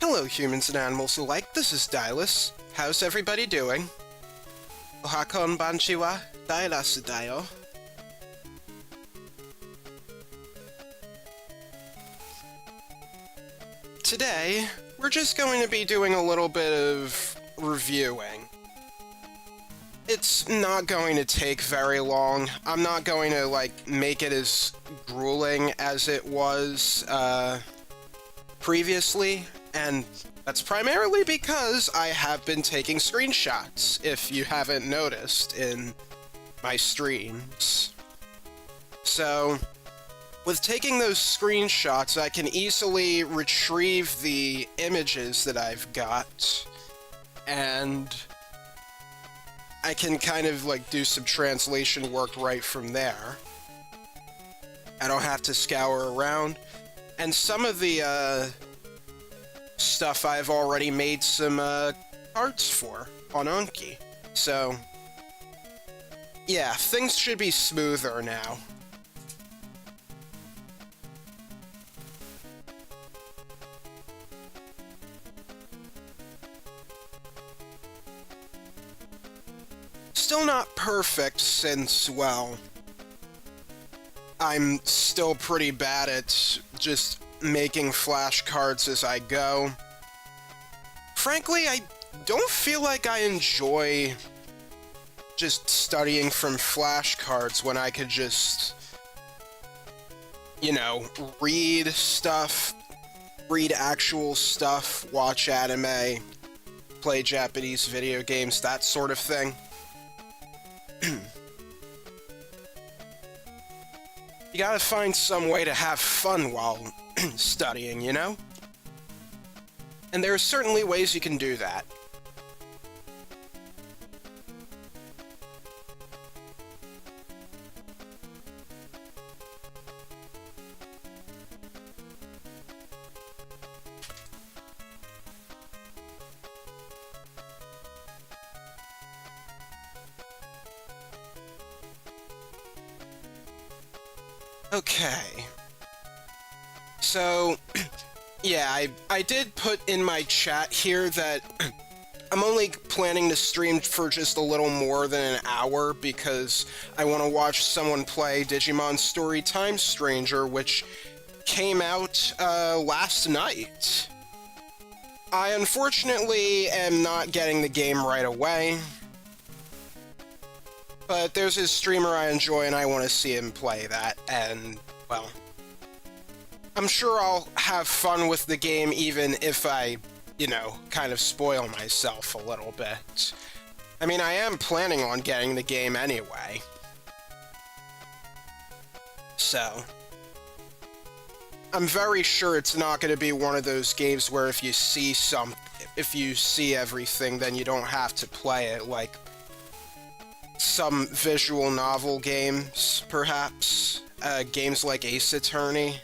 Hello, humans and animals alike. This is Dylus. How's everybody doing? Oha konbanchi wa, Dylasu dayo. Today, we're just going to be doing a little bit of reviewing. It's not going to take very long. I'm not going to, make it as grueling as it was, previously, and that's primarily because I have been taking screenshots, if you haven't noticed in my streams. So, with taking those screenshots, I can easily retrieve the images that I've got, and I can kind of, do some translation work right from there. I don't have to scour around. And some of the, stuff I've already made some, cards for on Anki. So, yeah, things should be smoother now. Still not perfect since, well, I'm still pretty bad at just making flashcards as I go. Frankly, I don't feel like I enjoy just studying from flashcards when I could just, read stuff, read actual stuff, watch anime, play Japanese video games, that sort of thing. You gotta find some way to have fun while studying, you know? And there are certainly ways you can do that. Okay. So, yeah, I did put in my chat here that I'm only planning to stream for just a little more than an hour because I want to watch someone play Digimon Story Time Stranger, which came out last night. I unfortunately am not getting the game right away, but there's a streamer I enjoy and I want to see him play that, and, well, I'm sure I'll have fun with the game even if I, kind of spoil myself a little bit. I mean, I am planning on getting the game anyway. So, I'm very sure it's not going to be one of those games where if you see everything, then you don't have to play it, like some visual novel games, perhaps. Games like Ace Attorney,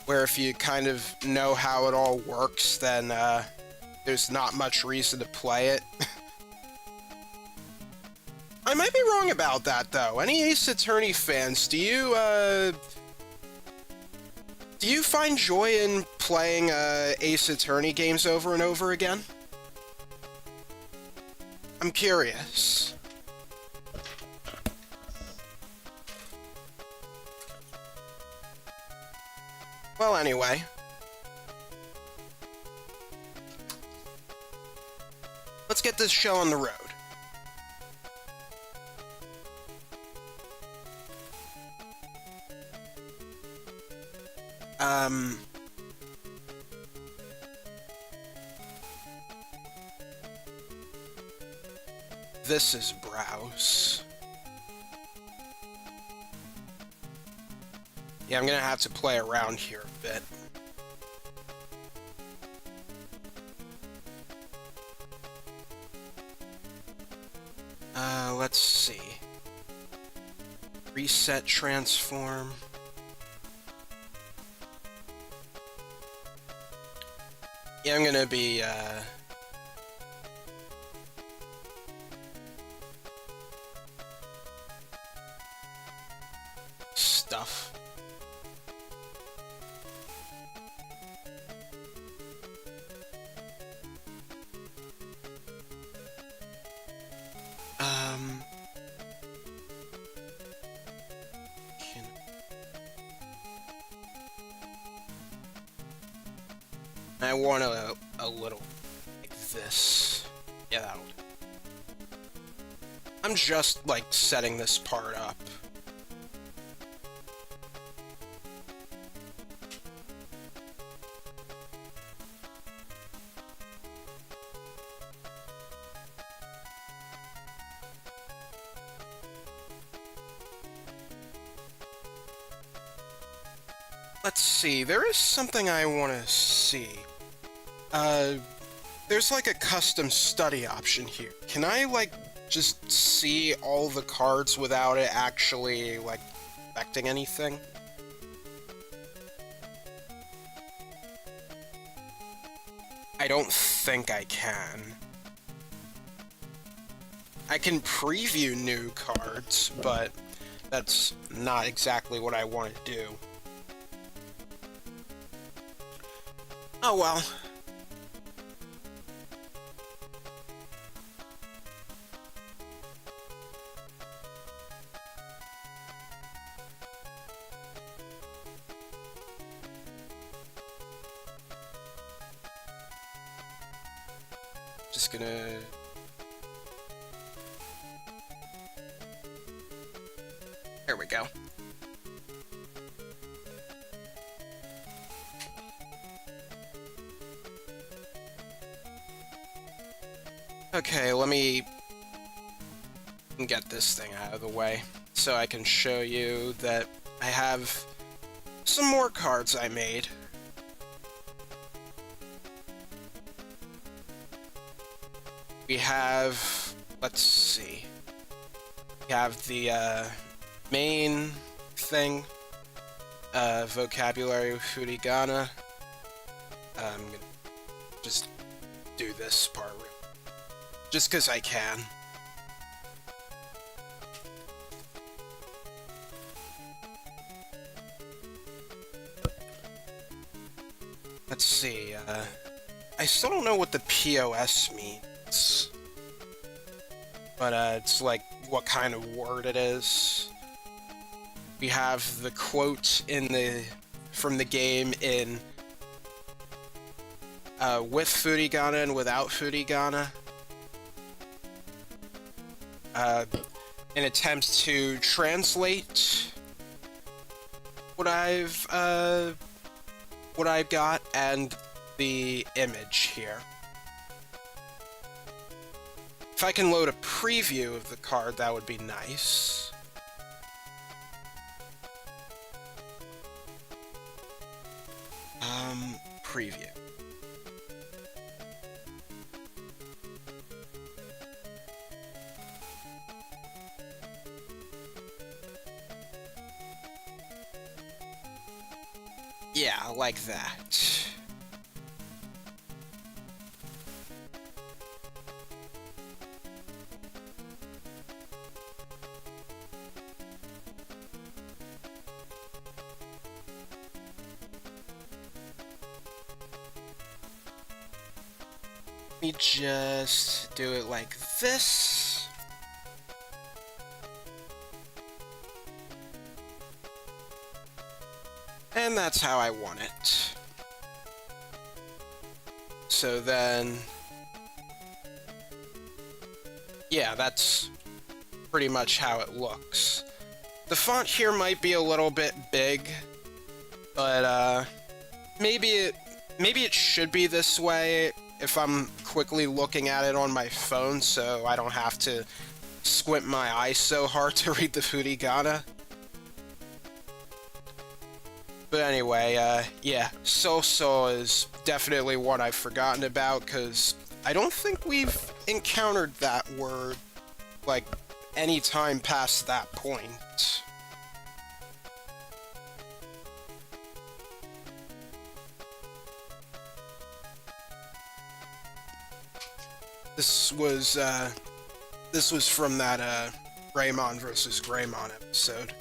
where if you kind of know how it all works, then there's not much reason to play it. I might be wrong about that, though. Any Ace Attorney fans, do you find joy in playing Ace Attorney games over and over again? I'm curious. Well, anyway. Let's get this show on the road. This is browse. Yeah, I'm gonna have to play around here a bit. Let's see. Reset transform. Yeah, I'm gonna be, stuff. I want a little like this. Yeah, that'll do. I'm just, like, setting this part up. Let's see, there is something I want to see. There's like a custom study option here. Can I, like, just see all the cards without it actually, like, affecting anything? I don't think I can. I can preview new cards, but that's not exactly what I want to do. Oh well. Just gonna... There we go. Okay, let me get this thing out of the way so I can show you that I have some more cards I made. We have, let's see, we have the main thing, vocabulary with Furigana. I'm gonna just do this part just because I can. Let's see, I still don't know what the POS means. But, it's like what kind of word it is. We have the quote from the game in, with Furigana and without Furigana. An attempt to translate what I've got and the image here. If I can load a preview of the card, that would be nice. Preview. Yeah, like that. Let me just do it like this. And that's how I want it. So then... yeah, that's pretty much how it looks. The font here might be a little bit big, but maybe it should be this way if I'm quickly looking at it on my phone, so I don't have to squint my eyes so hard to read the Furigana. But anyway, yeah, so is definitely one I've forgotten about, because I don't think we've encountered that word, like, any time past that point. This was from that, Greymon versus Greymon episode.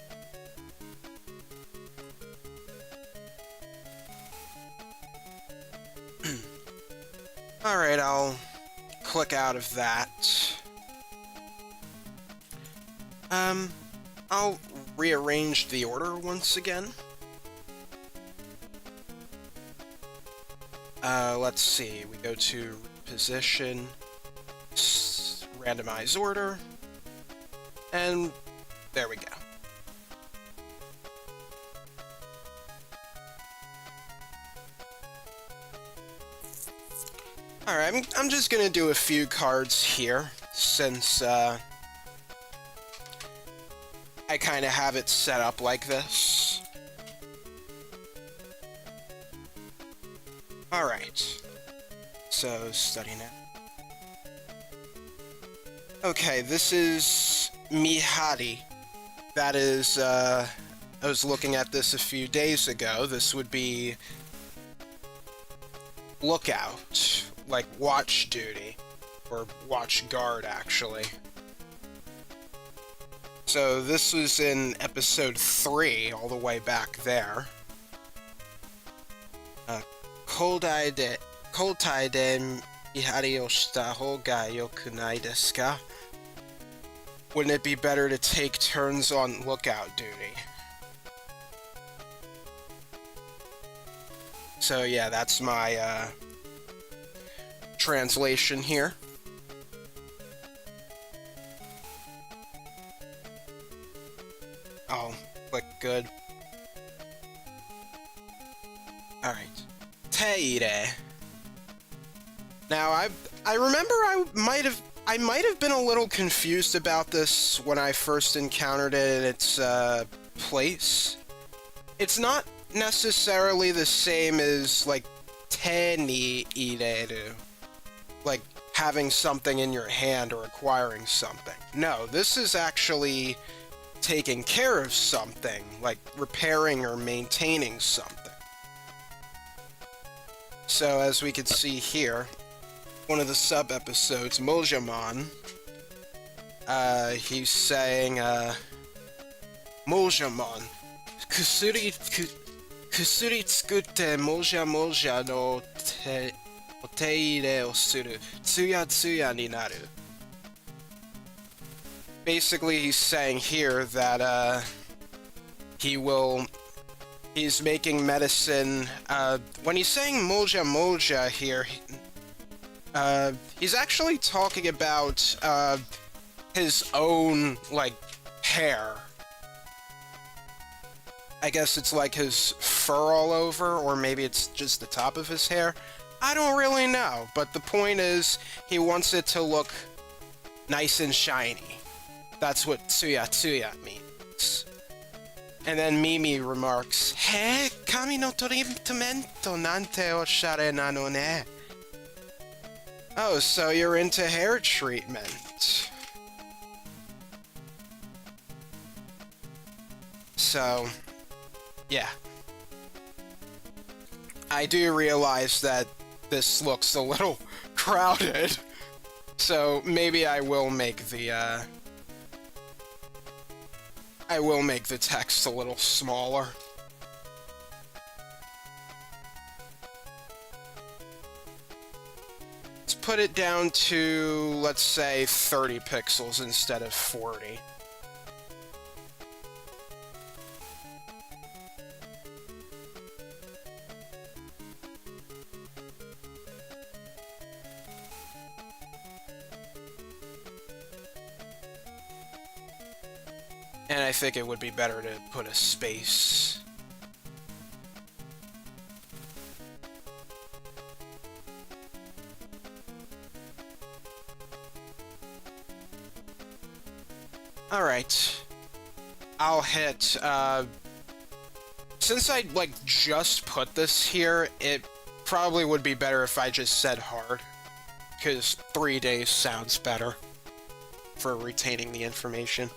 Alright, I'll click out of that. I'll rearrange the order once again. Let's see. We go to position, randomize order, and there we go. Alright, I'm just gonna do a few cards here, since, I kind of have it set up like this. Alright. So, study now. Okay, this is Mihari. That is, I was looking at this a few days ago. This would be lookout, like watch duty, or watch guard, actually. So this was in episode 3, all the way back there. Koldai de mihari o shita houga yoku nai desu ka? Wouldn't it be better to take turns on lookout duty? So yeah, that's my translation here. Oh, click good. Alright. Teire. Now, I remember I might have been a little confused about this when I first encountered it in its place. It's not necessarily the same as, like, te ni ireru. Like, having something in your hand or acquiring something. No, this is actually taking care of something, like repairing or maintaining something. So, as we can see here, one of the sub-episodes, Mojamon, he's saying, Mojamon, kusuri tsukutte moja moja no teire o suru, tsuya tsuya ni naru. Basically, he's saying here that, he's making medicine, when he's saying moja moja here, he's actually talking about, his own, like, hair. I guess it's like his fur all over, or maybe it's just the top of his hair. I don't really know, but the point is, he wants it to look nice and shiny. That's what tsuya tsuya means. And then Mimi remarks, "He, kami no trittamento nante oshare nano ne." Oh, so you're into hair treatment. So, yeah. I do realize that this looks a little crowded. So maybe I will make the, text a little smaller. Let's put it down to, let's say, 30 pixels instead of 40. And I think it would be better to put a space. Alright. I'll hit, since I, like, just put this here, it probably would be better if I just said hard. Because 3 days sounds better for retaining the information.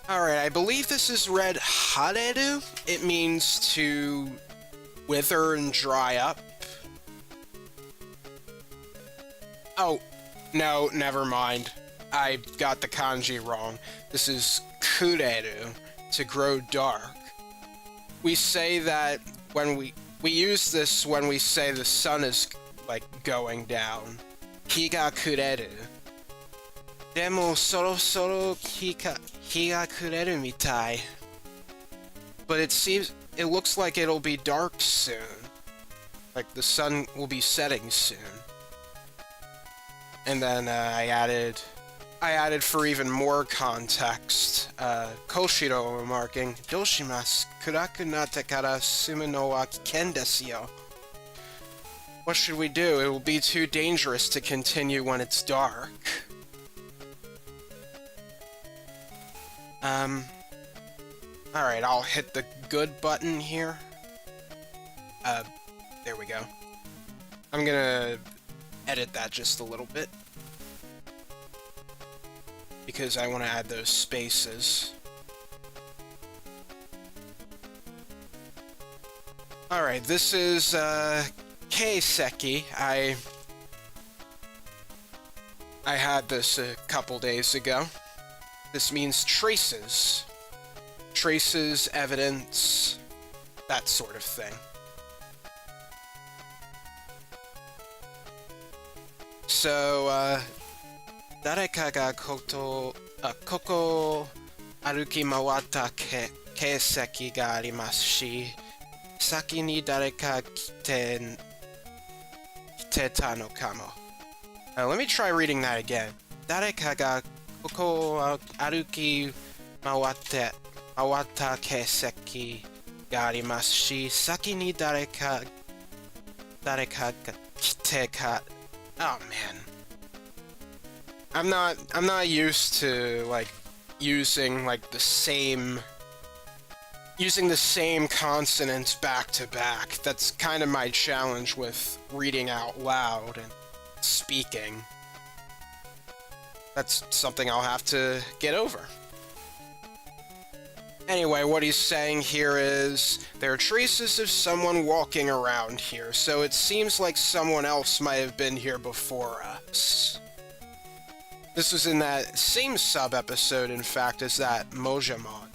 Alright, I believe this is read hareru. It means to wither and dry up. Oh, no, never mind. I got the kanji wrong. This is kureru, to grow dark. We say that when we use this when we say the sun is, like, going down. Hi ga kureru. Demo sorosoro hi ga kureru mitai. but it looks like it'll be dark soon. Like the sun will be setting soon. And then I added for even more context, Koshiro remarking, "Doshimasu, kuraku natte kara sumu no wa kiken desu yo." What should we do? It will be too dangerous to continue when it's dark. Alright, I'll hit the good button here. There we go. I'm gonna edit that just a little bit, because I want to add those spaces. Alright, this is, Keiseki. I had this a couple days ago. This means traces. Traces, evidence, that sort of thing. So, 誰かがここ歩き回った形跡がありますし、先に誰か来てたのかも。Let me try reading that again. 誰かがここを歩き回った形跡がありますし、先に誰かが来てか。Oh man. I'm not used to like using the same consonants back to back. That's kind of my challenge with reading out loud and speaking. That's something I'll have to get over. Anyway, what he's saying here is, there are traces of someone walking around here, so it seems like someone else might have been here before us. This was in that same sub-episode, in fact, as that Mojamon.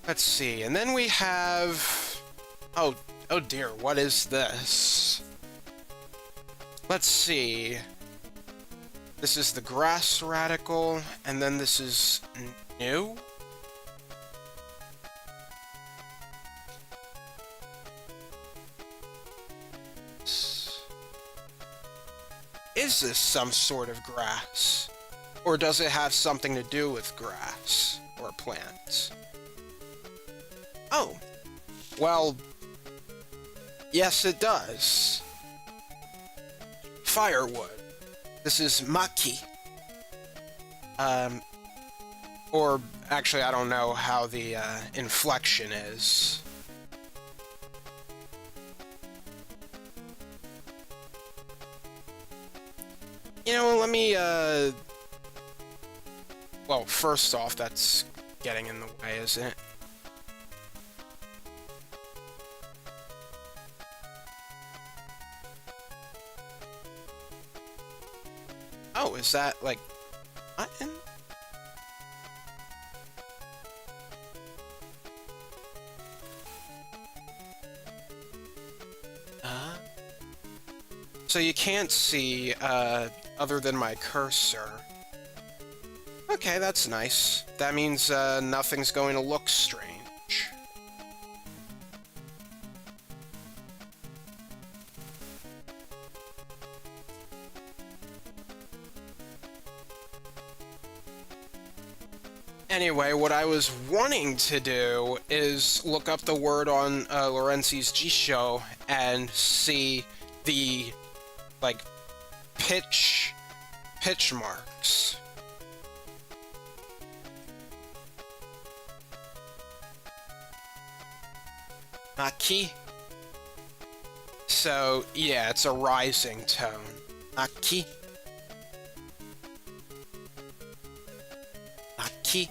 Let's see, and then we have... Oh dear, what is this? Let's see... This is the grass radical, and then this is new? Is this some sort of grass? Or does it have something to do with grass or plants? Oh, well, yes it does. Firewood. This is maki. Or actually, I don't know how the inflection is. You know, let me, well, first off, that's getting in the way, isn't it? Oh, is that, like, button? So you can't see, other than my cursor. Okay, that's nice. That means, nothing's going to look strange. Anyway, what I was wanting to do is look up the word on Lorenzi's Jisho and see the, like, pitch marks. Maki? So, yeah, it's a rising tone. Maki? Maki?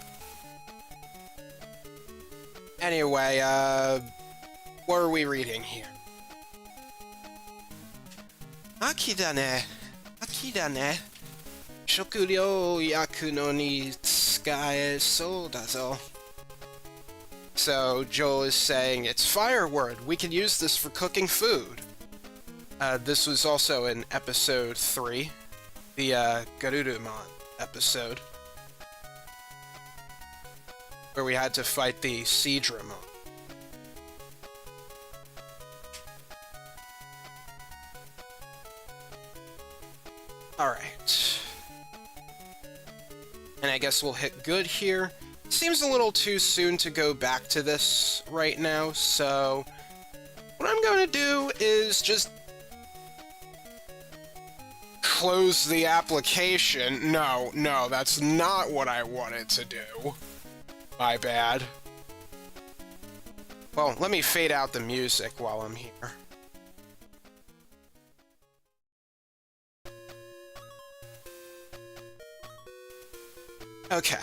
Anyway, what are we reading here? Aki da ne. Aki da ne. Shokuryo yaku no ni tsukaesou da zo. So, Joel is saying, it's firewood. We can use this for cooking food. This was also in episode 3, the Garurumon episode. where we had to fight the Digimon. Alright. And I guess we'll hit good here. Seems a little too soon to go back to this right now, so what I'm going to do is just close the application. No, that's not what I wanted to do. My bad. Well, let me fade out the music while I'm here. Okay.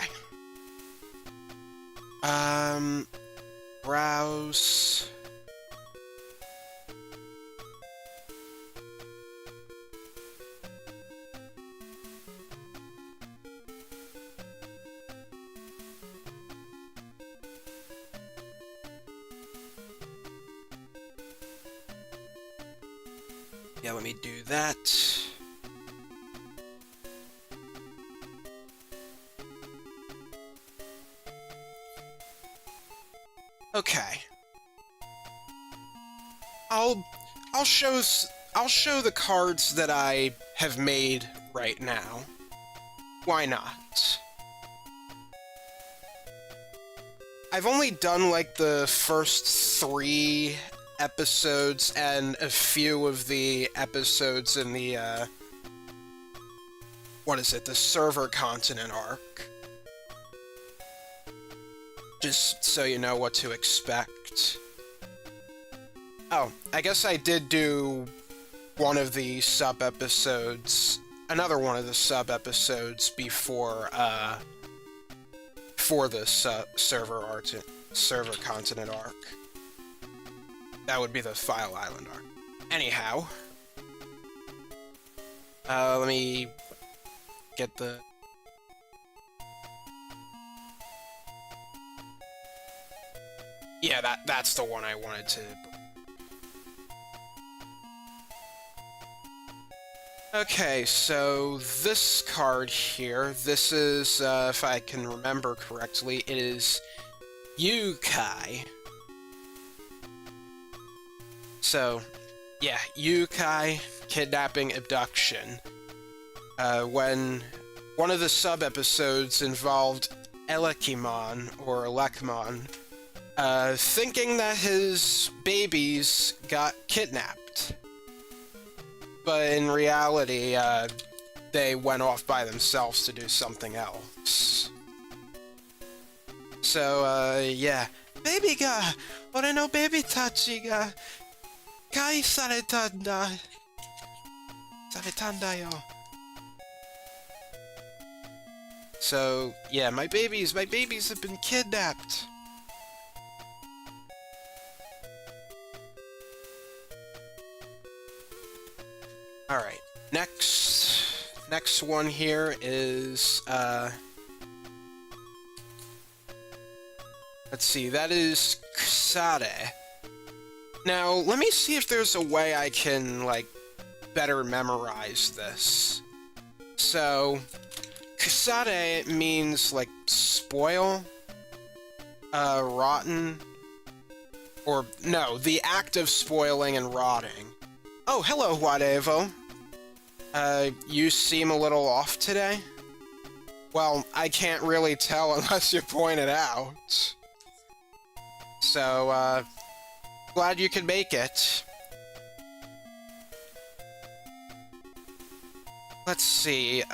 Browse. Yeah, let me do that. Okay. I'll show the cards that I have made right now. Why not? I've only done like the first 3 episodes and a few of the episodes in the what is it, the server continent arc. Just so you know what to expect. Oh, I guess I did do one of the sub-episodes, another one of the sub-episodes before, for the server continent arc. That would be the File Island arc. Anyhow. Let me get the... Yeah, that's the one I wanted to... Okay, so this card here, this is, if I can remember correctly, it is Yukai. So, yeah, Yukai, kidnapping, abduction. When one of the sub-episodes involved Elekimon, or Elekmon, thinking that his babies got kidnapped. But in reality, they went off by themselves to do something else. So, yeah. Baby ga, ore no baby tachi ga, kai saretanda. Saretanda yo. So, yeah, my babies have been kidnapped. Alright, next one here is, let's see, that is Kusade. Now, let me see if there's a way I can, like, better memorize this. So, Kusade means, like, spoil, rotten, or, no, the act of spoiling and rotting. Oh, hello, Wadevo. You seem a little off today? Well, I can't really tell unless you point it out. So, glad you could make it. Let's see,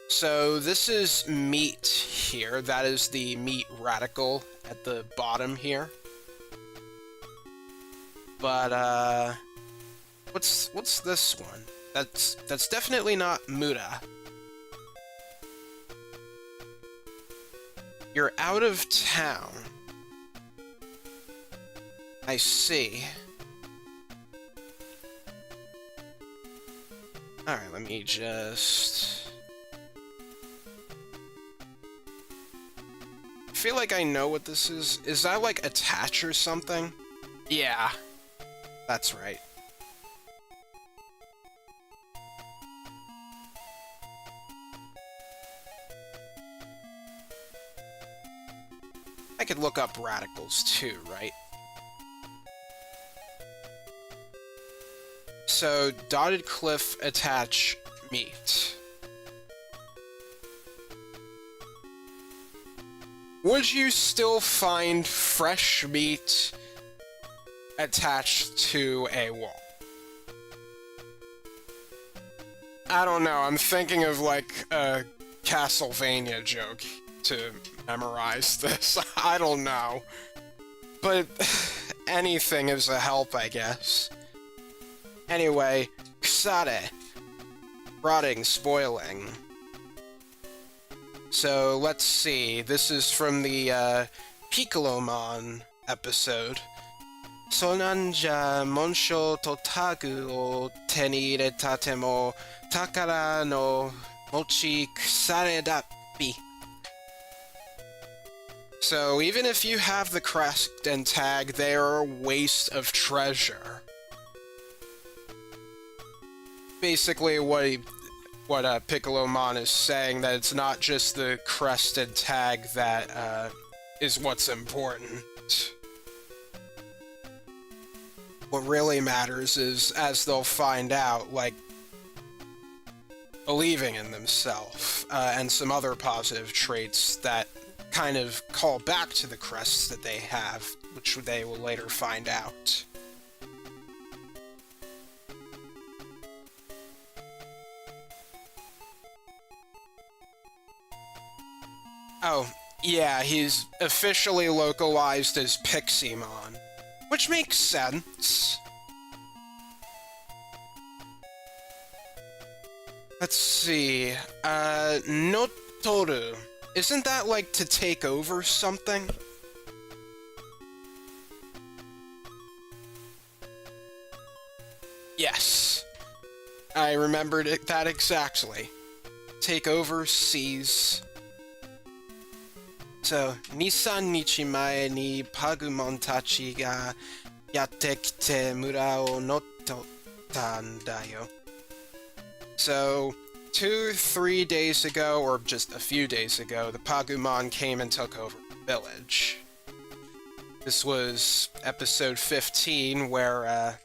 so this is meat here. That is the meat radical at the bottom here. But, what's this one? That's definitely not Muda. You're out of town. I see. Alright, let me just... I feel like I know what this is. Is that like attach or something? Yeah. That's right. could look up radicals too, right? So, dotted cliff attach meat. Would you still find fresh meat attached to a wall? I don't know, I'm thinking of like a Castlevania joke to memorize this. I don't know. But anything is a help, I guess. Anyway, ksare. Rotting, spoiling. So, let's see. This is from the Piccolomon episode. Sonanja monsho to tagu o te ni iretate mo takara no mochi kusare dappi. So, even if you have the crest and tag, they are a waste of treasure. Basically, what Piccolomon is saying, that it's not just the crest and tag that is what's important. What really matters is, as they'll find out, like, believing in themselves, and some other positive traits that kind of call back to the crests that they have, which they will later find out. Oh, yeah, he's officially localized as Piximon, which makes sense. Let's see, Notoru. Isn't that like to take over something? Yes. I remembered that exactly. Take over, seize. So, 2、3日前にパグモンたちがやってきて村を乗っ取ったんだよ。So, 2-3 days ago, or just a few days ago, the Pagumon came and took over the village. This was episode 15, where,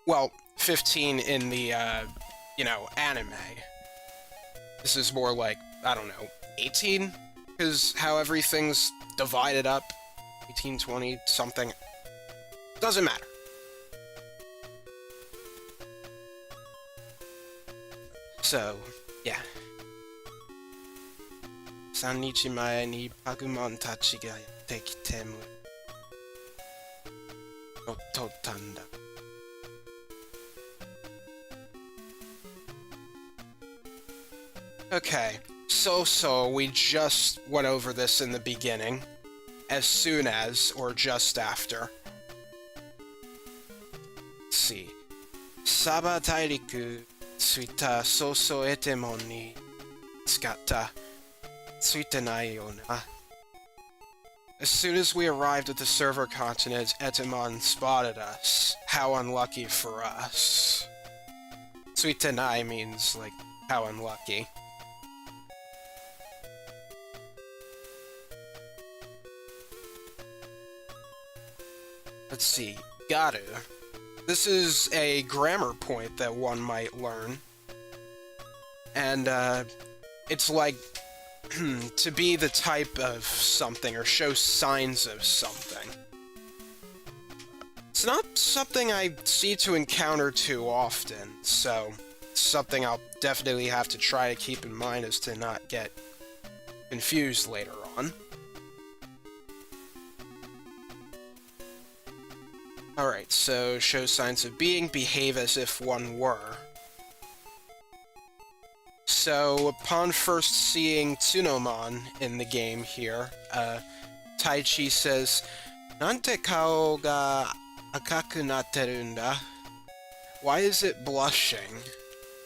well, 15 in the, anime. This is more like, I don't know, 18? Because how everything's divided up, 18, 20, something, doesn't matter. So, yeah. 3日前にパグモンたちがやってきても乗っ取ったんだ。Okay, so we just went over this in the beginning. As soon as, or just after. Let's see. サバ大陸着いた早々エテモンに使った。ついてないよな。As soon as we arrived at the server continent, Etemon spotted us. How unlucky for us. ついてない means, like, how unlucky. Let's see. Garu. This is a grammar point that one might learn. And, it's like to be the type of something or show signs of something. It's not something I see to encounter too often, so it's something I'll definitely have to try to keep in mind as to not get confused later on. Alright, so show signs of being, behave as if one were. So, upon first seeing Tsunomon in the game here, Taichi says, Nante kao ga akaku natteru nda? Why is it blushing?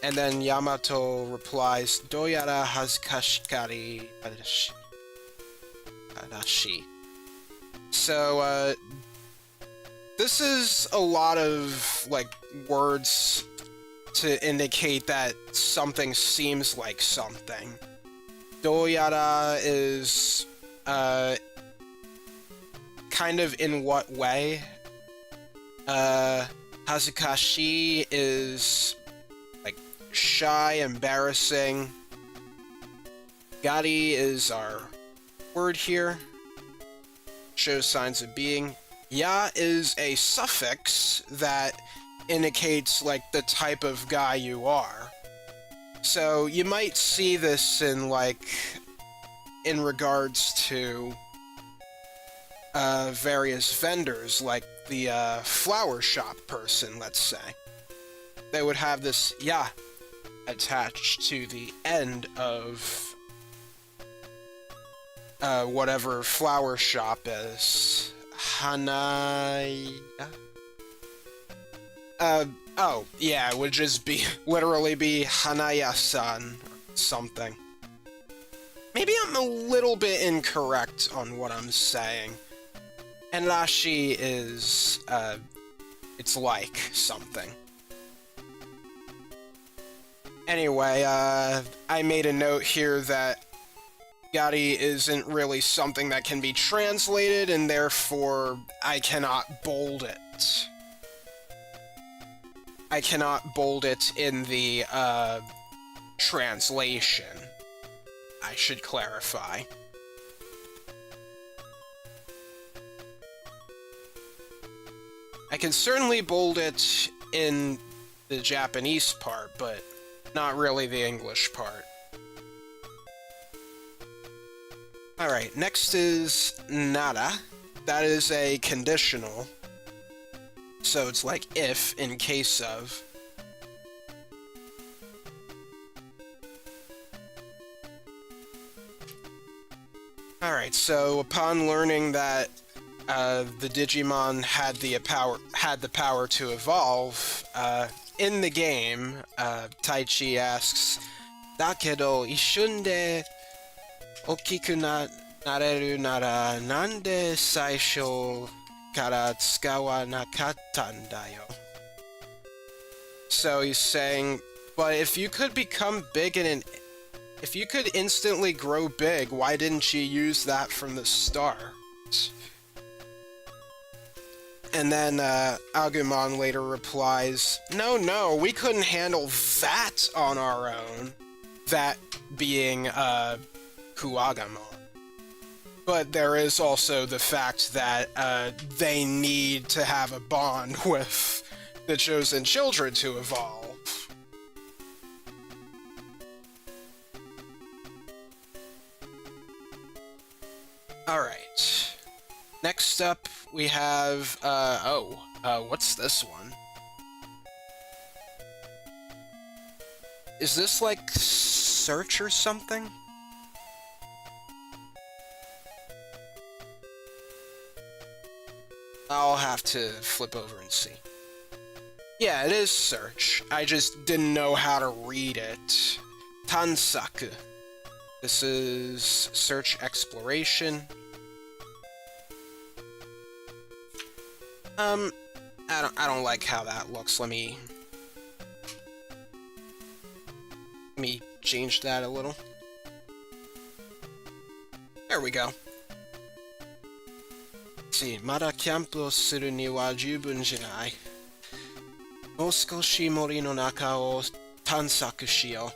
And then Yamato replies, Doyara hazukashikari arashi. So, this is a lot of, like, words to indicate that something seems like something. Doyara is, kind of in what way. Hazukashi is, like, shy, embarrassing. Gari is our word here. Shows signs of being. Ya is a suffix that indicates, like, the type of guy you are. So you might see this in, like, in regards to various vendors, like the flower shop person, let's say. They would have this ya attached to the end of whatever flower shop is. Hanaya? Oh, yeah, it would just be, literally be Hanaya-san, or something. Maybe I'm a little bit incorrect on what I'm saying. And Rashi is, it's like something. Anyway, I made a note here that Gari isn't really something that can be translated, and therefore I cannot bold it. I cannot bold it in the, translation. I should clarify. I can certainly bold it in the Japanese part, but not really the English part. Alright, next is nara. That is a conditional. So it's like if, in case of. Alright, so upon learning that the Digimon had the power to evolve, in the game, Taichi asks, "Dakedo, ishun de okiku nareru nara nande saisho kara tsukawa nakatta n da yo?" So he's saying, but if you could become big if you could instantly grow big, why didn't you use that from the start? And then Agumon later replies, no, we couldn't handle that on our own. That being Kuwagamon. But there is also the fact that they need to have a bond with the chosen children to evolve. Alright. Next up, we have, what's this one? Is this, like, search or something? I'll have to flip over and see. Yeah, it is search. I just didn't know how to read it. Tansaku. This is search exploration. I don't like how that looks. Let me change that a little. There we go. Let's see, Mada kyanpu suru ni wa jubun janai. Mou skoshi mori no naka o tansaku shiyou.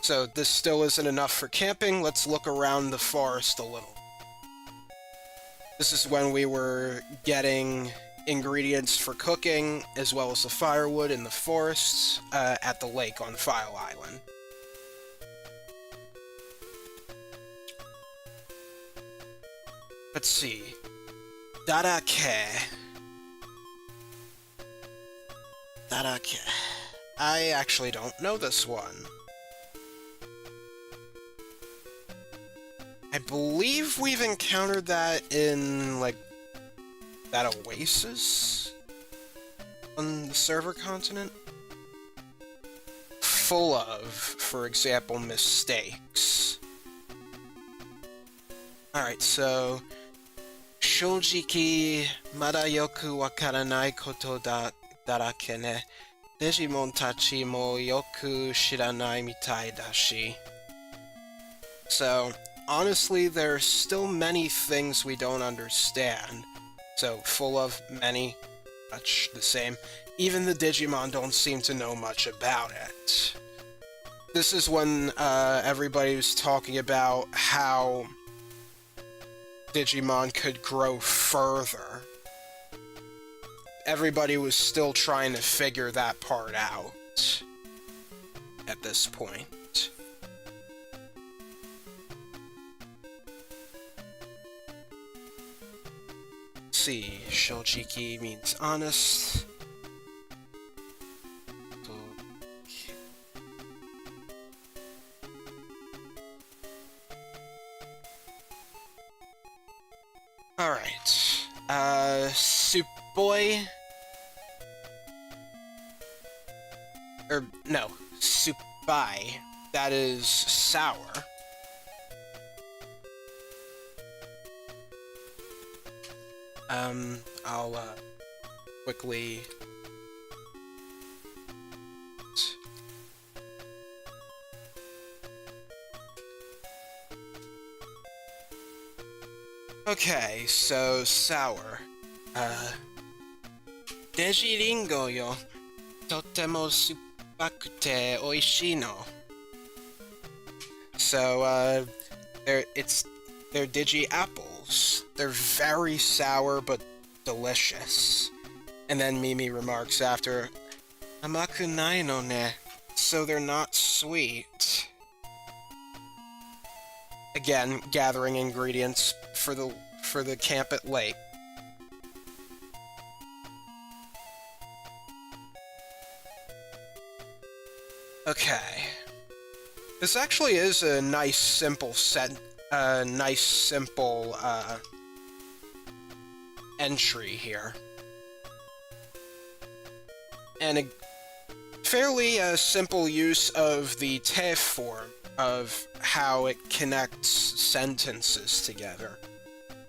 So this still isn't enough for camping. Let's look around the forest a little. This is when we were getting ingredients for cooking, as well as the firewood in the forests at the lake on File Island. Let's see. Darake. I actually don't know this one. I believe we've encountered that in, like, that oasis on the server continent. Full of, for example, mistakes. Alright, so... Shojiki mada yoku wakaranai koto darake ne. Digimon tachi mo yoku shiranai mitai dashi. So... honestly, there are still many things we don't understand. So, full of many, much the same. Even the Digimon don't seem to know much about it. This is when everybody was talking about how Digimon could grow further. Everybody was still trying to figure that part out at this point. Let's see, Shojiki means honest. Alright. Supoi. No, Supai. That is sour. I'll, quickly... Okay, so sour. Deji ringo yo totemo suppakute oishii no. So, they're Digi apples. They're very sour but delicious. And then Mimi remarks after, Amaku nai no ne, so they're not sweet. Again, gathering ingredients for the camp at Lake. Okay. This actually is a nice simple entry here. And a fairly simple use of the te form of how it connects sentences together,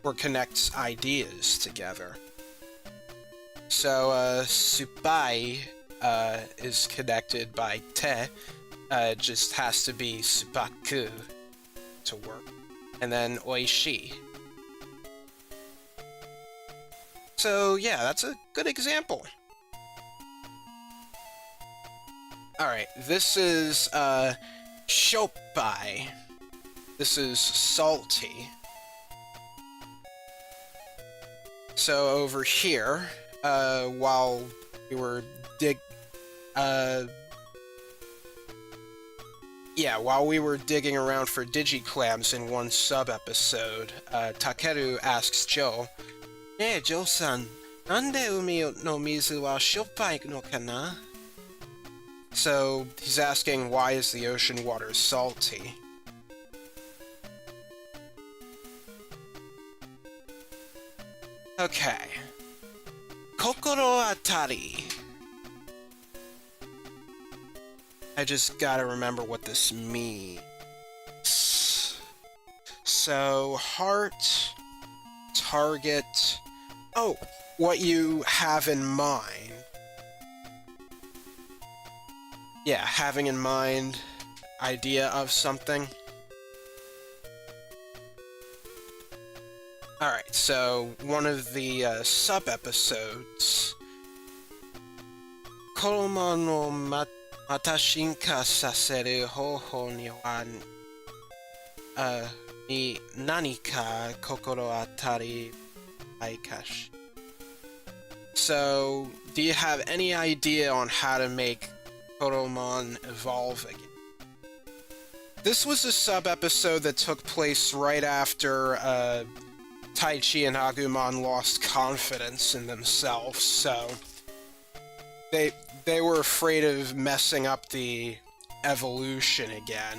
or connects ideas together. So, supai is connected by te, just has to be supaku to work, and then oishii. So yeah, that's a good example. Alright, this is, shoppai. This is salty. So over here, while we were while we were digging around for Digiclams in one sub-episode, Takeru asks Joe, "Hey, Joe-san, nande umi no mizu wa shoppai no kana?" So, he's asking why is the ocean water salty? Okay. Kokoro atari. I just gotta remember what this means. So, heart, target... Oh, what you have in mind. Yeah, having in mind, idea of something. Alright, so one of the sub-episodes... Koromo no matashinka saseru hoho ni wa ni nanika kokoro atari aikashi. So, do you have any idea on how to make Koromon evolve again? This was a sub-episode that took place right after Taichi and Agumon lost confidence in themselves, so they were afraid of messing up the evolution again,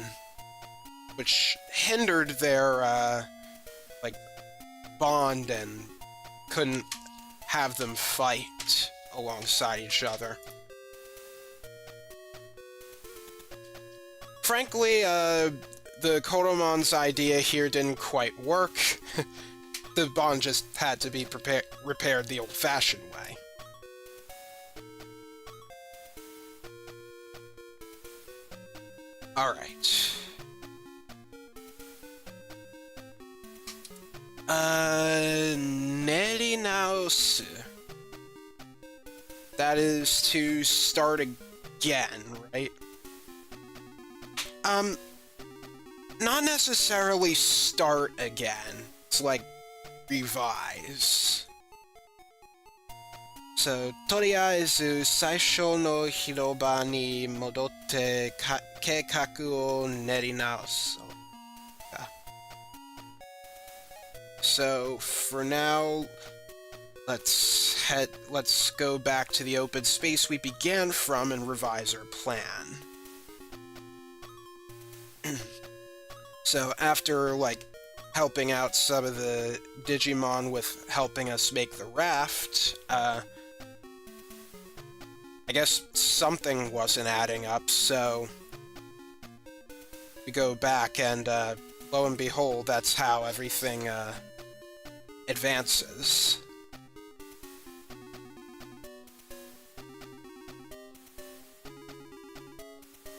which hindered their like bond and couldn't have them fight alongside each other. Frankly, the Koromon's idea here didn't quite work. The bond just had to be repaired the old-fashioned way. Alright. Nerinaosu. That is to start again, right? Um, not necessarily start again. It's like revise. So, とりあえず最初の広場に戻って計画を練り直そう。So, for now, let's go back to the open space we began from and revise our plan. So, after, like, helping out some of the Digimon with helping us make the raft, I guess something wasn't adding up, so we go back and, lo and behold, that's how everything, advances.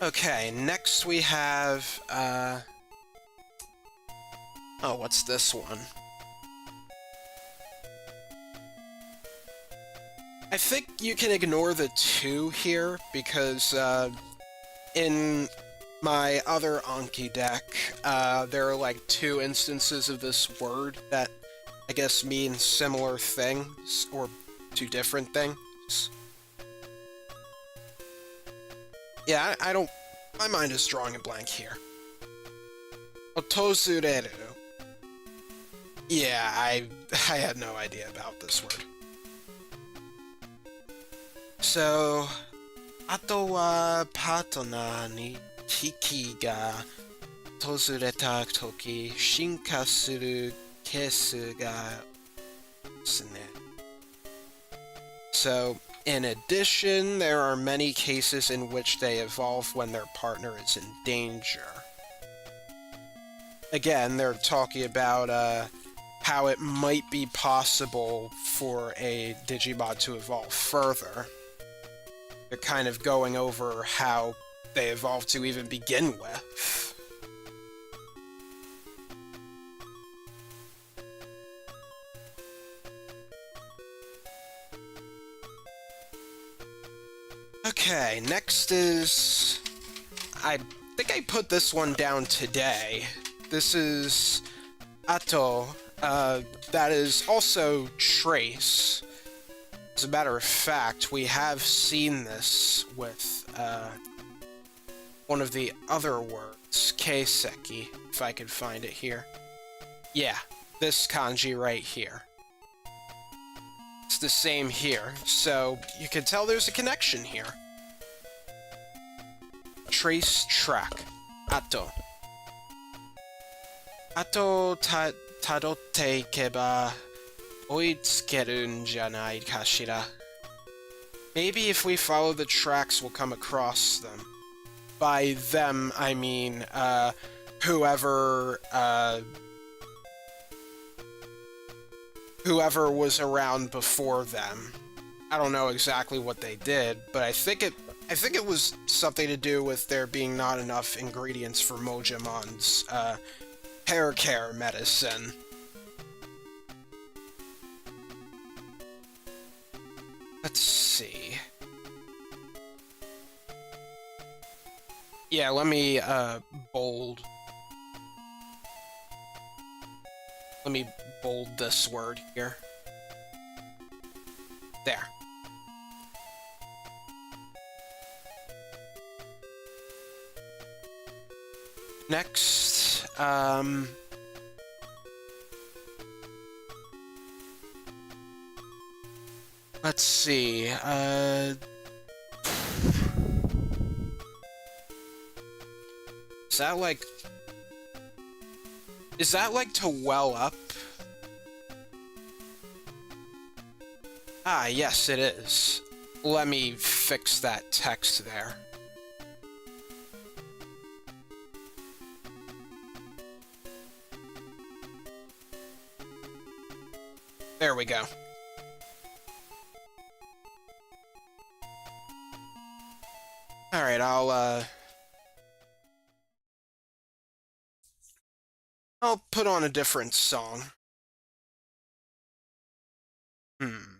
Okay, next we have, oh, what's this one? I think you can ignore the 2 here, because, in my other Anki deck, there are like 2 instances of this word that I guess mean similar things, or 2 different things. Yeah, I don't... my mind is drawing a blank here. Otozureru. Yeah, I had no idea about this word. So, あとはパートナーに敵が訪れたとき進化するケースがですね。So, in addition, there are many cases in which they evolve when their partner is in danger. Again, they're talking about how it might be possible for a Digimon to evolve further. They're kind of going over how they evolved to even begin with. Okay, next is... I think I put this one down today. This is Ato. That is also Trace. As a matter of fact, we have seen this with one of the other words, Keiseki, if I could find it here. Yeah, this kanji right here. It's the same here, so you can tell there's a connection here. Trace track. Ato. Ato tadotte ikeba oitsukeru n janai kashira. Maybe if we follow the tracks, we'll come across them. By them, I mean, whoever was around before them. I don't know exactly what they did, but I think it was something to do with there being not enough ingredients for Mojamon's hair care medicine. Let's see. Yeah, let me bold. Let me bold this word here. There. Next, let's see, is that like to well up? Ah, yes, it is. Let me fix that text there. There we go. Alright, I'll put on a different song. Hmm.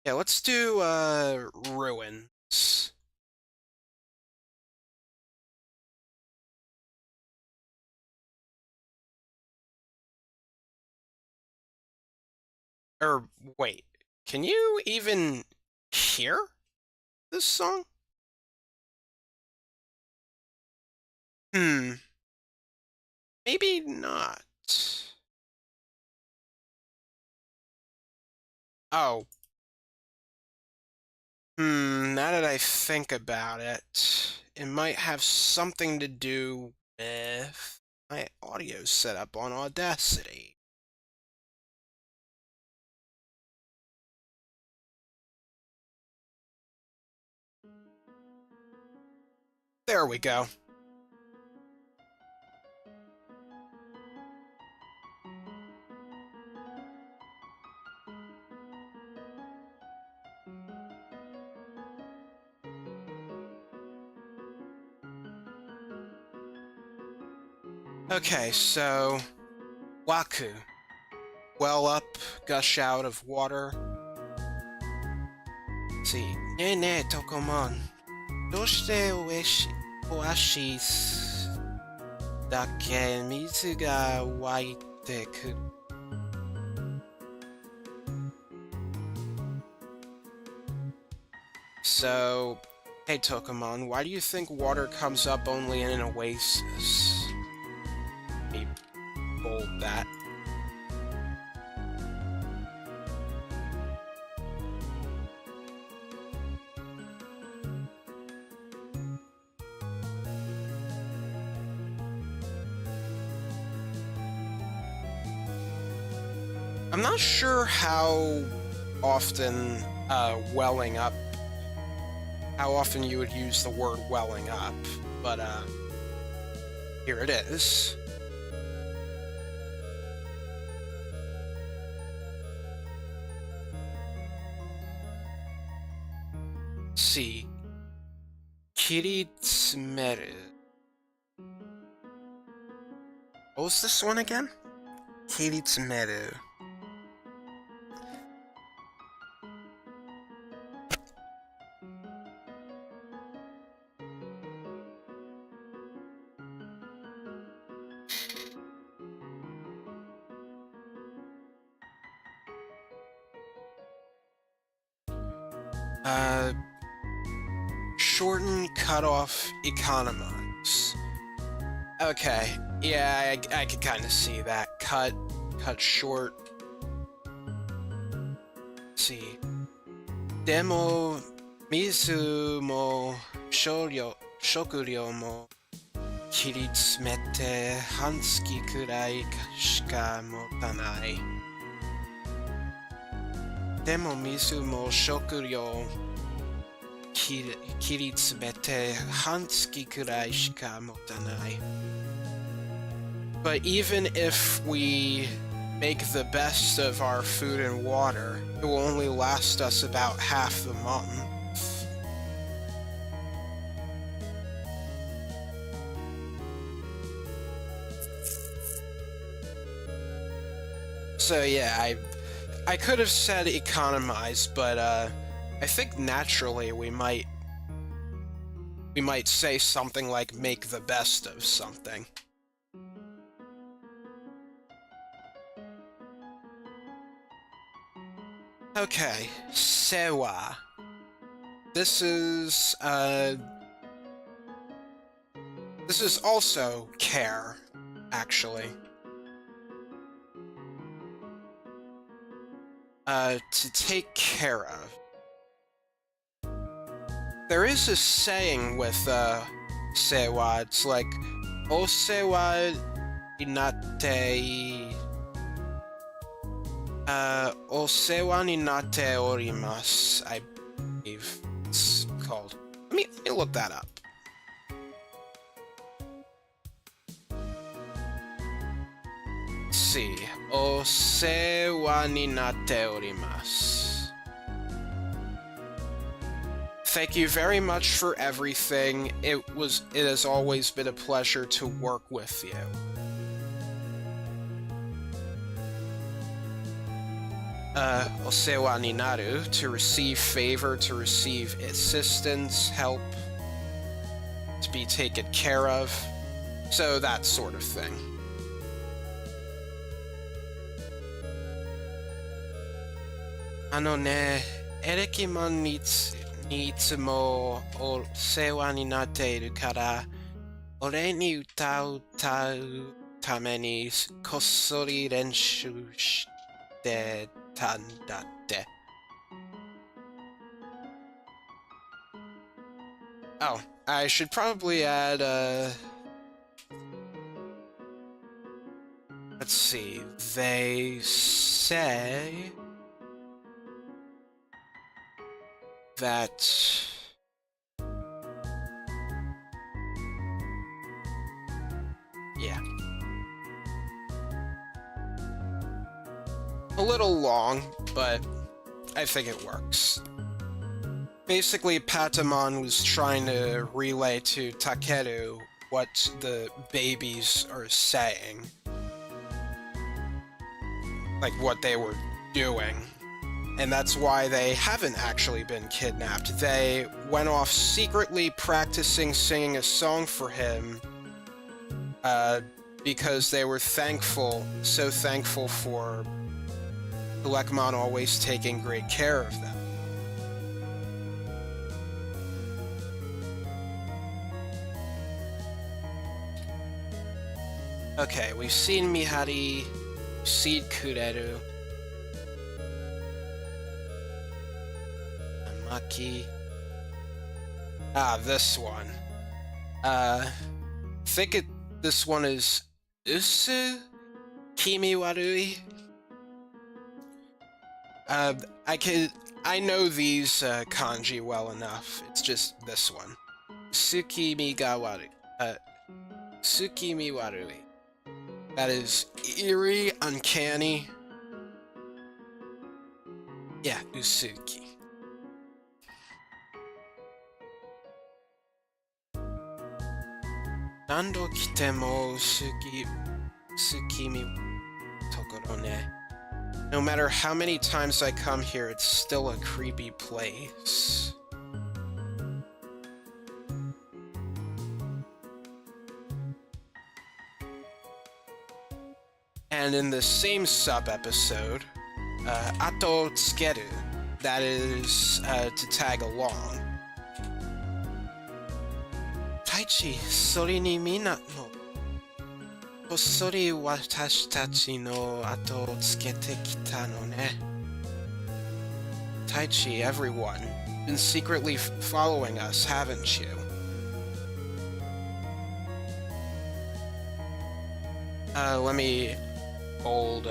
Yeah, let's do, ruins. Or, wait, can you even hear this song? Hmm, maybe not. Oh, now that I think about it, it might have something to do with my audio setup on Audacity. There we go. Okay, so Waku, well up, gush out of water. Let's see, ne ne Tokomon, どうしてオアシスだけ水が湧いてくる So, hey Tokomon, why do you think water comes up only in an oasis? Let me bold that. I'm not sure how often welling up, how often you would use the word welling up, but here it is. See, Kiritsumeru. What was this one again? Kiritsumeru. Shorten, cut off, economize. Okay, yeah, I could kind of see that. Cut short. Let's see. Demo, mizu mo, shokuryo mo, kiritsumete, hansuki kurai shika motanai. Demo mizu mo shokuryo kiritsumete hansuki kurai shika motanai. But even if we make the best of our food and water, it will only last us about half the month. So yeah, I could have said economize, but I think naturally we might say something like make the best of something. Okay, sewa. This is also care, actually. To take care of. There is a saying with sewa, it's like o sewa inatte o sewa ni natte orimasu, I believe it's called. Let me look that up. Let's see. O sewa ni natte orimasu. Thank you very much for everything. It has always been a pleasure to work with you. osewa ni naru, to receive favor, to receive assistance, help, to be taken care of. So that sort of thing. Digimon ni itsumo o sewa ni natteiru kara, ore ni utau tame ni kossori renshu shite taんだって. Oh, I should probably add, let's see, they say that yeah. A little long, but I think it works. Basically, Patamon was trying to relay to Takeru what the babies are saying. Like, what they were doing. And that's why they haven't actually been kidnapped. They went off secretly practicing singing a song for him, because they were so thankful for Lekmon always taking great care of them. Okay, we've seen Mihari, we've seen Kureru, Maki. Ah, this one. This one is Usu Kimi Warui. I know these kanji well enough. It's just this one. Tsukimi ga waru. Tsukimi warui. That is eerie, uncanny. Yeah, Usuki. Nando kitemo tsukimi tokoro ne. No matter how many times I come here, it's still a creepy place. And in the same sub-episode, Ato Tsukeru, that is to tag along. Taichi, sori ni mina no kossori watashi tachi no ato o tsukete kita no ne. Taichi, everyone, been secretly following us, haven't you? Let me bold,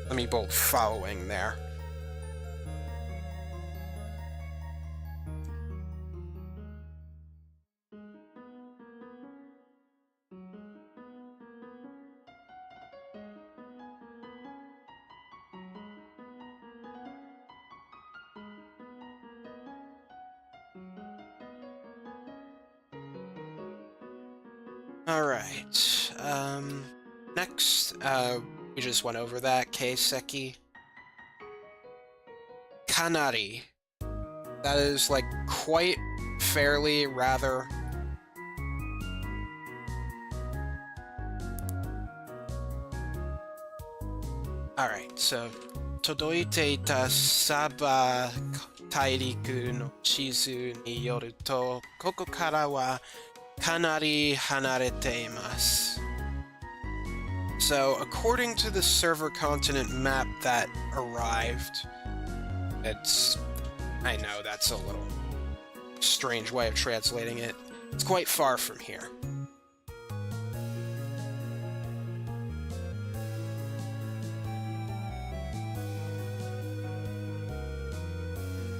let me bold following there. Alright, next, we just went over that, Keiseki. Kanari. That is, like, quite fairly, rather. Alright, so, Todoite ita Saba Tairiku no Chizu ni yoru to, koko kara wa kanari hanarete imasu. So, according to the server continent map that arrived, I know that's a little strange way of translating it. It's quite far from here.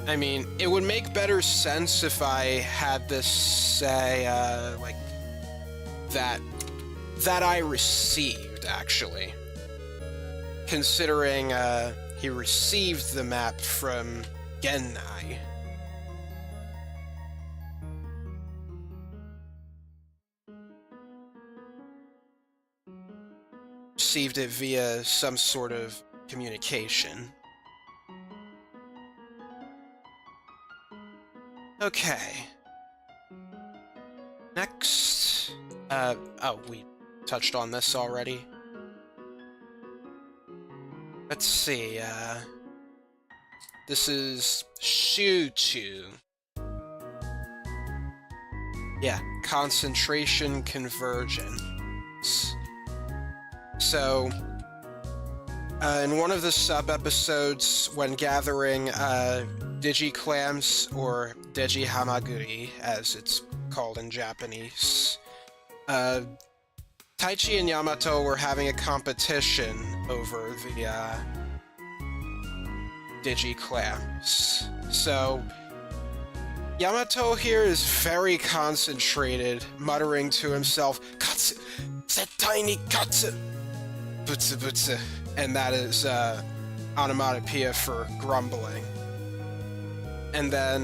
I mean, it would make better sense if I had this say, like, that I received, actually. Considering, he received the map from Gennai. received it via some sort of communication. Okay. Next... oh, we touched on this already. Let's see, this is Shuchu. Yeah, concentration convergence. So, in one of the sub-episodes, when gathering, Digiclams, or Digihamaguri, as it's called in Japanese, Taichi and Yamato were having a competition over the, Digiclams. So, Yamato here is very concentrated, muttering to himself, "Katsu! Zettai ni katsu! Butsu butsu." And that is, onomatopoeia for grumbling. And then,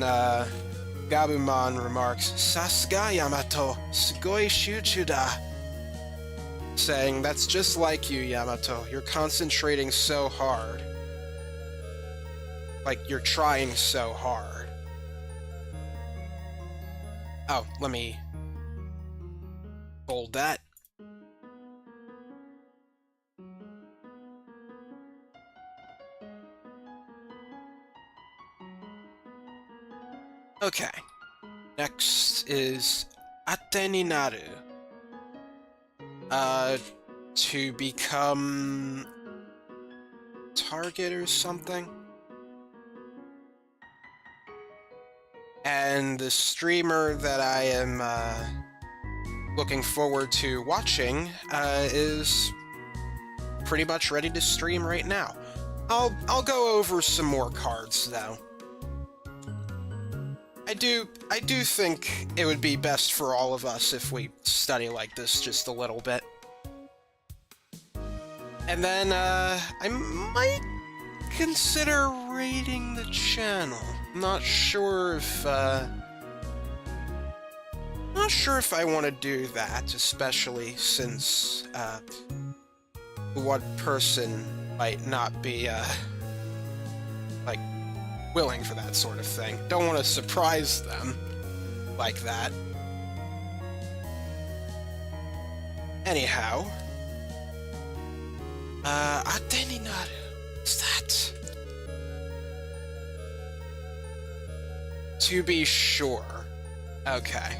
Gabumon remarks, "Sasuga Yamato, sugoi shuchu da." Saying, "That's just like you, Yamato. You're concentrating so hard. Like, you're trying so hard." Oh, let me bold that. Okay. Next is Ate ni naru. To become target or something? And the streamer that I am looking forward to watching is pretty much ready to stream right now. I'll go over some more cards though. I do think it would be best for all of us if we study like this just a little bit. And then I might consider raiding the channel. Not sure if I want to do that, especially since one person might not be like willing for that sort of thing. Don't want to surprise them like that. Anyhow, Ate ni naru. What's that? To be sure. Okay.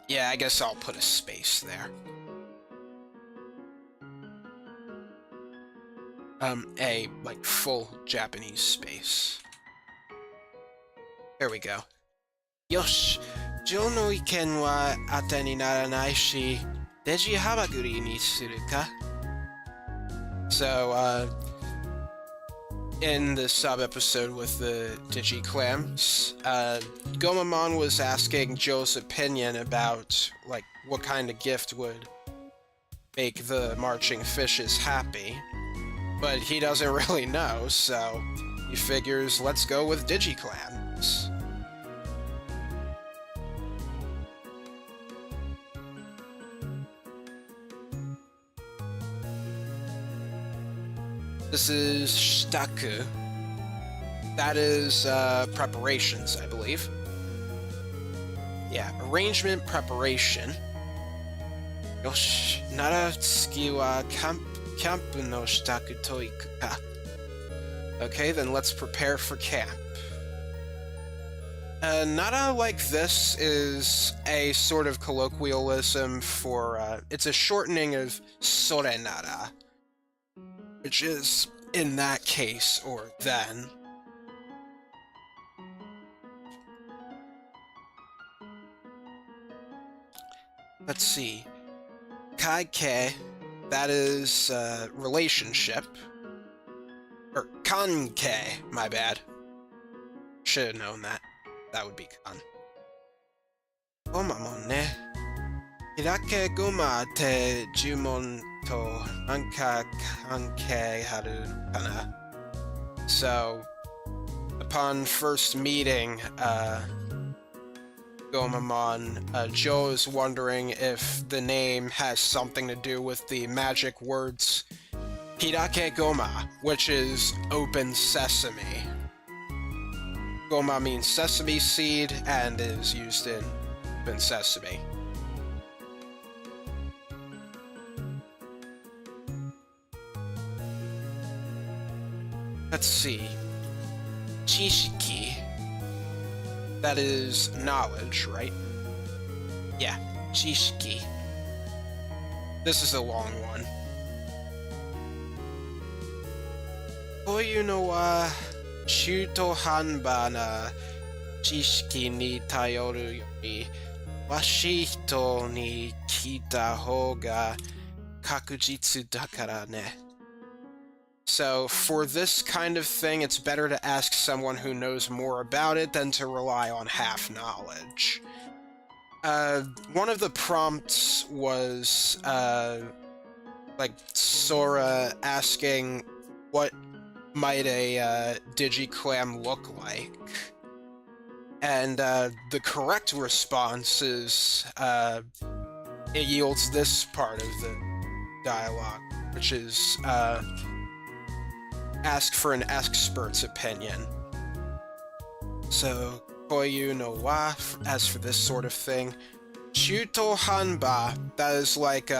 Yeah, I guess I'll put a space there. A, like, full Japanese space. There we go. Yosh! Joe no iken wa ate ni naranai shi, deji hamaguri ni suru ka? So, in the sub-episode with the Digiclams, Gomamon was asking Joe's opinion about, like, what kind of gift would make the marching fishes happy. But he doesn't really know, so he figures, let's go with Digiclams. This is Shitaku. That is, preparations, I believe. Yeah, arrangement, preparation. Yosh, nara tsuki wa Campu no shitaku to iku ka. Okay, then let's prepare for camp. Nara like this is a sort of colloquialism for, it's a shortening of sore nara, which is in that case, or then. Let's see. Kaike, that is, relationship. Or kanke, my bad. Should have known that. That would be kan. Omamon ne. Hirake guma te jumon to nanka kanke haru kana. So, upon first meeting, Gomamon, Joe is wondering if the name has something to do with the magic words Hirake Goma, which is open sesame. Goma means sesame seed and is used in open sesame. Let's see. Chishiki. That is knowledge, right? Yeah, Chishiki. This is a long one. Koyu no wa shuto hanba na chishiki ni tayoru yori washi hito ni kita hou ga kakujitsu dakara ne. So, for this kind of thing, it's better to ask someone who knows more about it than to rely on half knowledge. One of the prompts was, like, Sora asking what might a Digiclam look like. And the correct response is, it yields this part of the dialogue, which is, ask for an expert's opinion. So, Koyu no wa, as for this sort of thing, Chuto hanba, that is like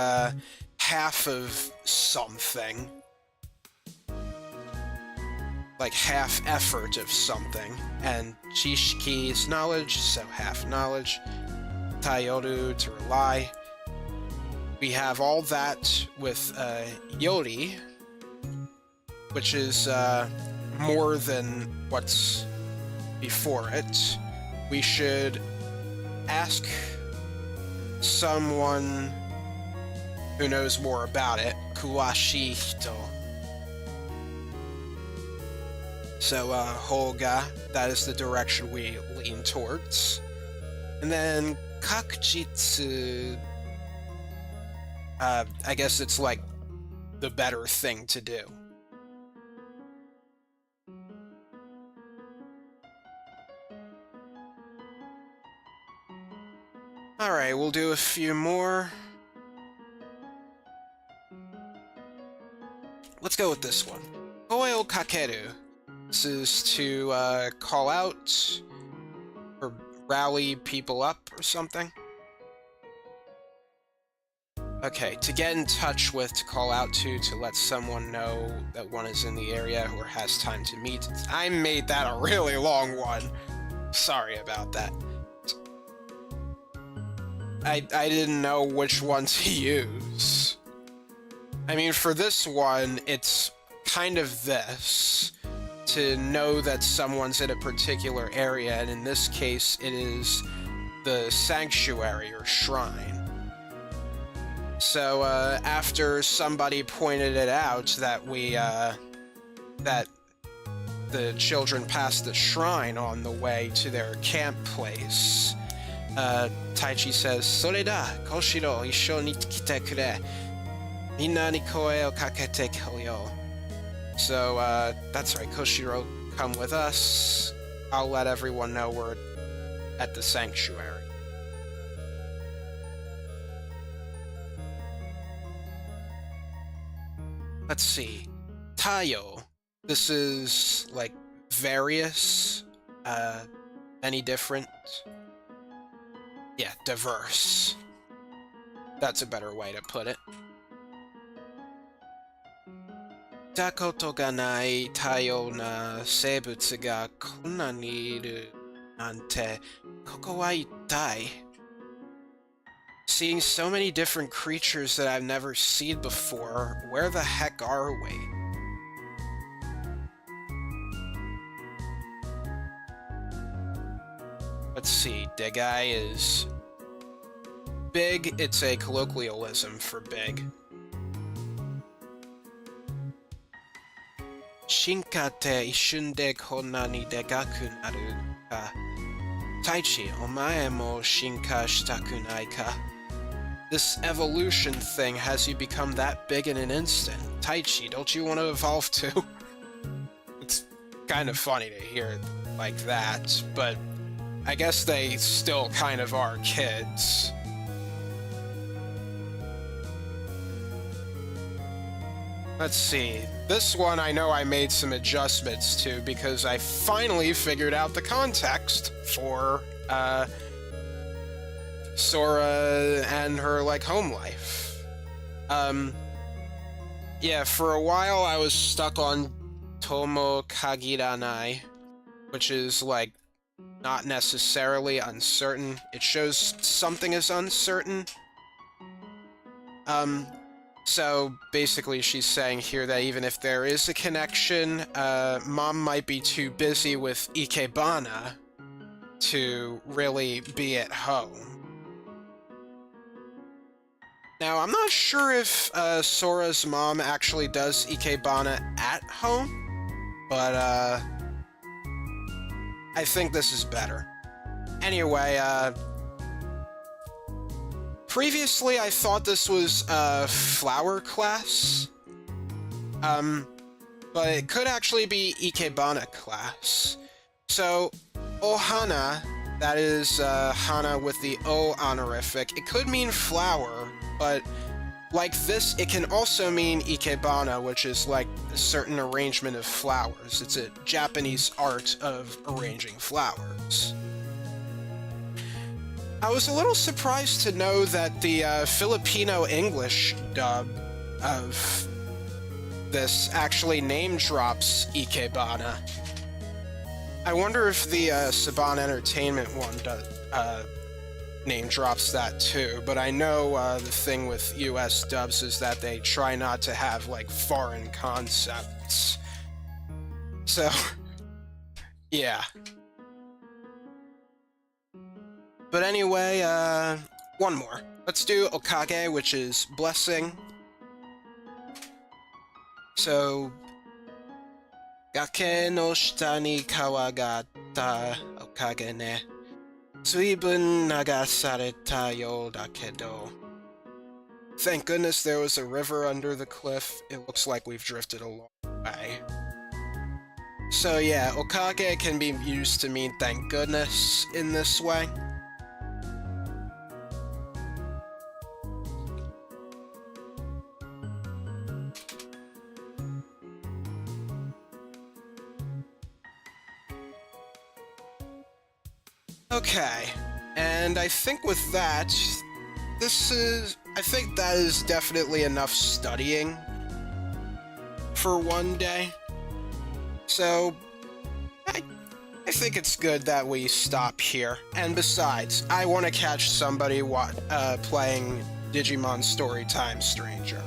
half of something. Like half effort of something. And Chishiki is knowledge, so half knowledge. Tayoru, to rely. We have all that with Yori, which is more than what's before it. We should ask someone who knows more about it, Kuwashi hito. So, Hoga, that is the direction we lean towards. And then Kakujitsu, I guess it's like the better thing to do. Alright, we'll do a few more. Let's go with this one. Koe o kakeru. This is to call out or rally people up or something. Okay, to get in touch with, to call out to let someone know that one is in the area or has time to meet. I made that a really long one. Sorry about that. I didn't know which one to use. I mean, for this one, it's kind of this. To know that someone's in a particular area, and in this case, it is the sanctuary or shrine. So, after somebody pointed it out that that the children passed the shrine on the way to their camp place, Taichi says, "Sore da, Koshiro, issho ni kite kure. Minna ni koe o kakete koyo." So, that's right, Koshiro, come with us. I'll let everyone know we're at the sanctuary. Let's see. Tayo. This is, like, various, any different. Yeah, diverse. That's a better way to put it. たことがない多様な生物がこんなにいるなんて、ここは一体? Seeing so many different creatures that I've never seen before, where the heck are we? Let's see, Degai is big. It's a colloquialism for big. Shinka te ishun de konna ni degaku naru ka. Taichi, omae mo shinka shitaku nai ka? this evolution thing has you become that big in an instant. Taichi, don't you want to evolve too? It's kind of funny to hear it like that, but I guess they still kind of are kids. Let's see. This one I know I made some adjustments to because I finally figured out the context for Sora and her, like, home life. Yeah, for a while I was stuck on Tomo Kagiranai, which is, like, not necessarily uncertain. It shows something is uncertain. So basically she's saying here that even if there is a connection, Mom might be too busy with Ikebana to really be at home. Now, I'm not sure if Sora's mom actually does Ikebana at home, but I think this is better. Anyway, previously I thought this was a flower class, but it could actually be Ikebana class. So, Ohana, that is Hana with the O honorific, it could mean flower, but like this, it can also mean Ikebana, which is like a certain arrangement of flowers. It's a Japanese art of arranging flowers. I was a little surprised to know that the Filipino-English dub of this actually name drops Ikebana. I wonder if the Saban Entertainment one does, name drops that too, but I know the thing with US dubs is that they try not to have, like, foreign concepts. So, yeah. But anyway, one more. Let's do Okage, which is blessing. So, Gake no shita ni kawa ga atta Okage ne. Zuibun nagasareta yo da kedo. Thank goodness there was a river under the cliff. It looks like we've drifted a long way. So yeah, Okage can be used to mean thank goodness in this way. Okay, and I think with that, I think that is definitely enough studying for one day. So, I think it's good that we stop here. And besides, I want to catch somebody playing Digimon Storytime Stranger.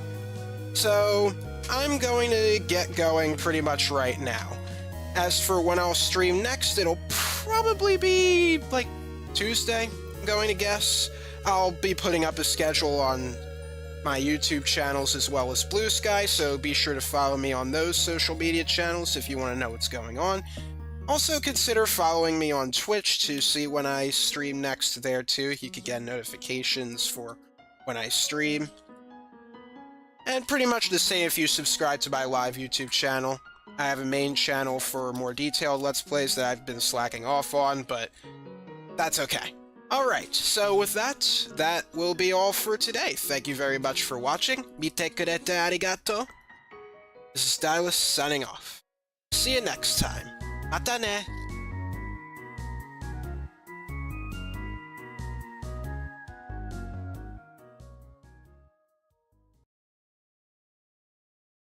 So, I'm going to get going pretty much right now. As for when I'll stream next, it'll probably be, like, Tuesday, I'm going to guess. I'll be putting up a schedule on my YouTube channels as well as Blue Sky, so be sure to follow me on those social media channels if you want to know what's going on. Also consider following me on Twitch to see when I stream next there too. You could get notifications for when I stream. And pretty much the same if you subscribe to my live YouTube channel. I have a main channel for more detailed Let's Plays that I've been slacking off on, but that's okay. Alright, so with that, that will be all for today. Thank you very much for watching. Mite kurete arigato. This is Stylus signing off. See you next time. Mata ne!